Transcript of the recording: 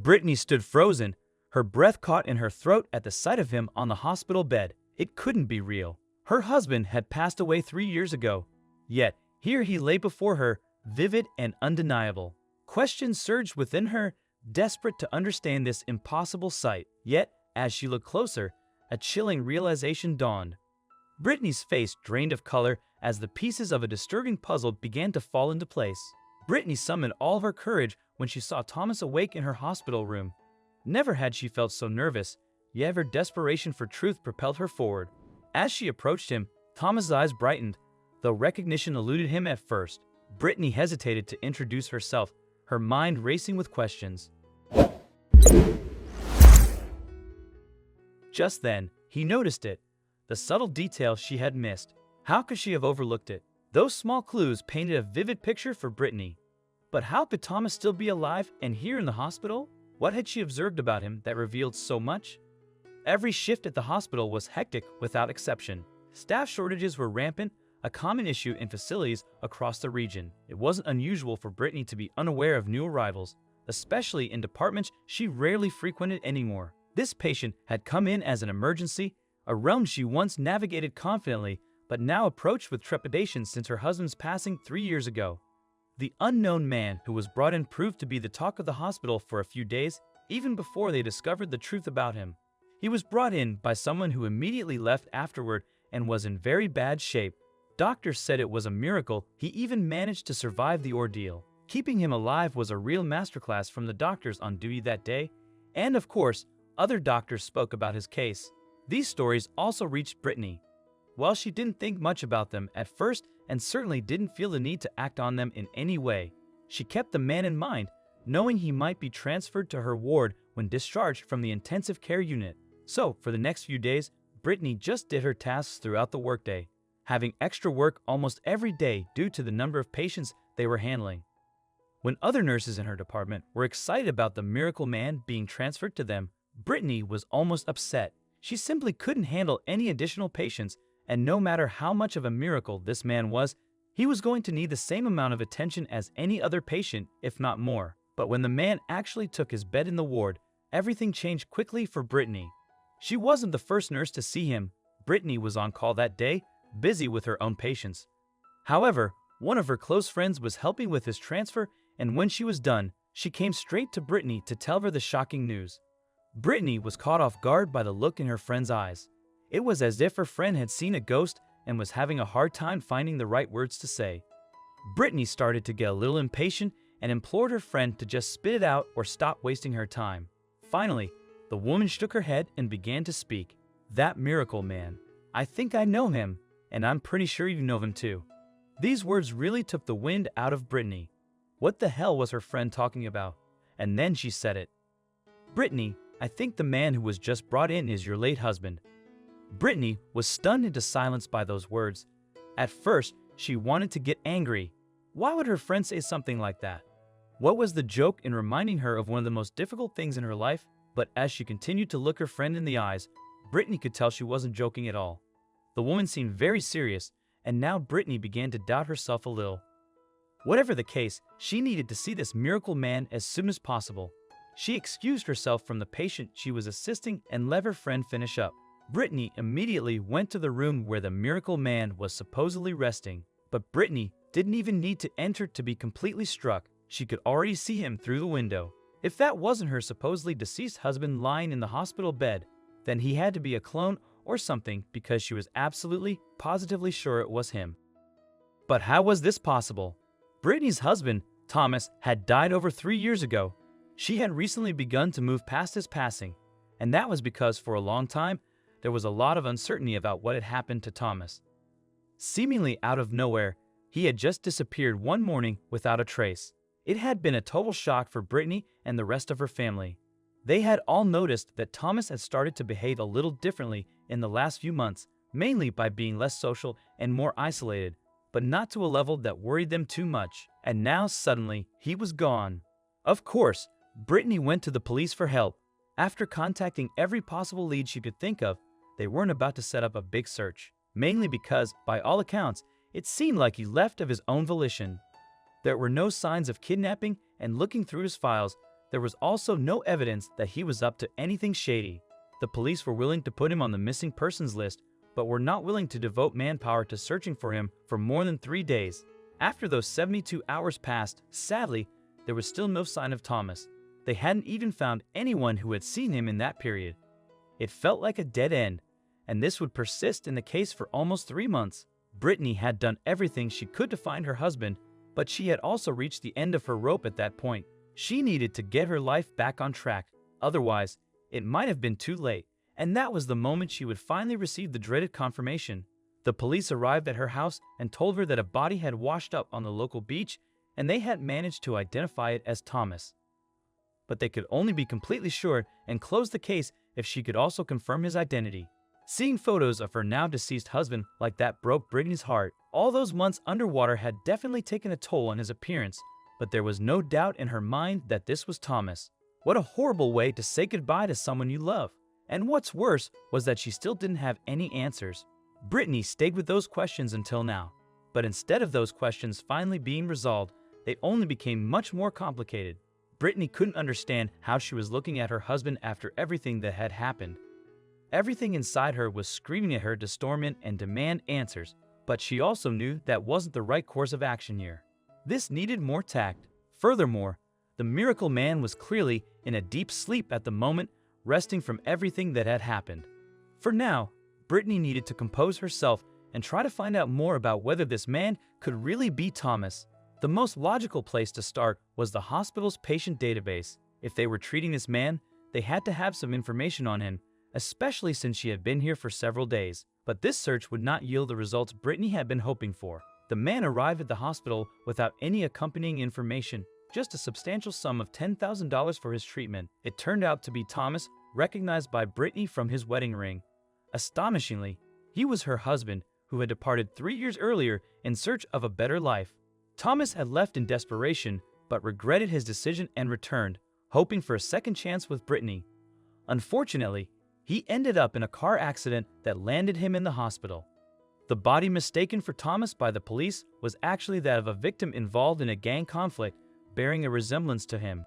Brittany stood frozen, her breath caught in her throat at the sight of him on the hospital bed. It couldn't be real. Her husband had passed away 3 years ago, yet here he lay before her, vivid and undeniable. Questions surged within her, desperate to understand this impossible sight. Yet, as she looked closer, a chilling realization dawned. Brittany's face drained of color as the pieces of a disturbing puzzle began to fall into place. Brittany summoned all of her courage when she saw Thomas awake in her hospital room. Never had she felt so nervous, yet her desperation for truth propelled her forward. As she approached him, Thomas' eyes brightened, though recognition eluded him at first. Brittany hesitated to introduce herself, her mind racing with questions. Just then, he noticed it, the subtle detail she had missed. How could she have overlooked it? Those small clues painted a vivid picture for Brittany. But how could Thomas still be alive and here in the hospital? What had she observed about him that revealed so much? Every shift at the hospital was hectic without exception. Staff shortages were rampant, a common issue in facilities across the region. It wasn't unusual for Brittany to be unaware of new arrivals, especially in departments she rarely frequented anymore. This patient had come in as an emergency, a realm she once navigated confidently, but now approached with trepidation since her husband's passing 3 years ago. The unknown man who was brought in proved to be the talk of the hospital for a few days, even before they discovered the truth about him. He was brought in by someone who immediately left afterward and was in very bad shape. Doctors said it was a miracle he even managed to survive the ordeal. Keeping him alive was a real masterclass from the doctors on duty that day, and of course, other doctors spoke about his case. These stories also reached Brittany. While she didn't think much about them at first and certainly didn't feel the need to act on them in any way, she kept the man in mind, knowing he might be transferred to her ward when discharged from the intensive care unit. So, for the next few days, Brittany just did her tasks throughout the workday, having extra work almost every day due to the number of patients they were handling. When other nurses in her department were excited about the miracle man being transferred to them, Brittany was almost upset. She simply couldn't handle any additional patients, and no matter how much of a miracle this man was, he was going to need the same amount of attention as any other patient, if not more. But when the man actually took his bed in the ward, everything changed quickly for Brittany. She wasn't the first nurse to see him. Brittany was on call that day, busy with her own patients. However, one of her close friends was helping with his transfer, and when she was done, she came straight to Brittany to tell her the shocking news. Brittany was caught off guard by the look in her friend's eyes. It was as if her friend had seen a ghost and was having a hard time finding the right words to say. Brittany started to get a little impatient and implored her friend to just spit it out or stop wasting her time. Finally, the woman shook her head and began to speak. "That miracle man. I think I know him, and I'm pretty sure you know him too." These words really took the wind out of Brittany. What the hell was her friend talking about? And then she said it. "Brittany, I think the man who was just brought in is your late husband." Brittany was stunned into silence by those words. At first, she wanted to get angry. Why would her friend say something like that? What was the joke in reminding her of one of the most difficult things in her life? But as she continued to look her friend in the eyes, Brittany could tell she wasn't joking at all. The woman seemed very serious, and now Brittany began to doubt herself a little. Whatever the case, she needed to see this miracle man as soon as possible. She excused herself from the patient she was assisting and let her friend finish up. Brittany immediately went to the room where the miracle man was supposedly resting. But Brittany didn't even need to enter to be completely struck. She could already see him through the window. If that wasn't her supposedly deceased husband lying in the hospital bed, then he had to be a clone or something, because she was absolutely, positively sure it was him. But how was this possible? Brittany's husband, Thomas, had died over 3 years ago. She had recently begun to move past his passing, and that was because for a long time, there was a lot of uncertainty about what had happened to Thomas. Seemingly out of nowhere, he had just disappeared one morning without a trace. It had been a total shock for Brittany and the rest of her family. They had all noticed that Thomas had started to behave a little differently in the last few months, mainly by being less social and more isolated, but not to a level that worried them too much. And now suddenly, he was gone. Of course, Brittany went to the police for help. After contacting every possible lead she could think of, they weren't about to set up a big search, mainly because, by all accounts, it seemed like he left of his own volition. There were no signs of kidnapping, and looking through his files, there was also no evidence that he was up to anything shady. The police were willing to put him on the missing persons list, but were not willing to devote manpower to searching for him for more than 3 days. After those 72 hours passed, sadly, there was still no sign of Thomas. They hadn't even found anyone who had seen him in that period. It felt like a dead end, and this would persist in the case for almost 3 months. Brittany had done everything she could to find her husband, but she had also reached the end of her rope at that point. She needed to get her life back on track, otherwise, it might have been too late. And that was the moment she would finally receive the dreaded confirmation. The police arrived at her house and told her that a body had washed up on the local beach, and they had managed to identify it as Thomas. But they could only be completely sure and close the case if she could also confirm his identity. Seeing photos of her now deceased husband like that broke Brittany's heart. All those months underwater had definitely taken a toll on his appearance, but there was no doubt in her mind that this was Thomas. What a horrible way to say goodbye to someone you love. And what's worse was that she still didn't have any answers. Brittany stayed with those questions until now. But instead of those questions finally being resolved, they only became much more complicated. Brittany couldn't understand how she was looking at her husband after everything that had happened. Everything inside her was screaming at her to storm in and demand answers, but she also knew that wasn't the right course of action here. This needed more tact. Furthermore, the miracle man was clearly in a deep sleep at the moment, resting from everything that had happened. For now, Brittany needed to compose herself and try to find out more about whether this man could really be Thomas. The most logical place to start was the hospital's patient database. If they were treating this man, they had to have some information on him, especially since she had been here for several days. But this search would not yield the results Brittany had been hoping for. The man arrived at the hospital without any accompanying information, just a substantial sum of $10,000 for his treatment. It turned out to be Thomas, recognized by Brittany from his wedding ring. Astonishingly, he was her husband, who had departed 3 years earlier in search of a better life. Thomas had left in desperation, but regretted his decision and returned, hoping for a second chance with Brittany. Unfortunately, he ended up in a car accident that landed him in the hospital. The body mistaken for Thomas by the police was actually that of a victim involved in a gang conflict, bearing a resemblance to him.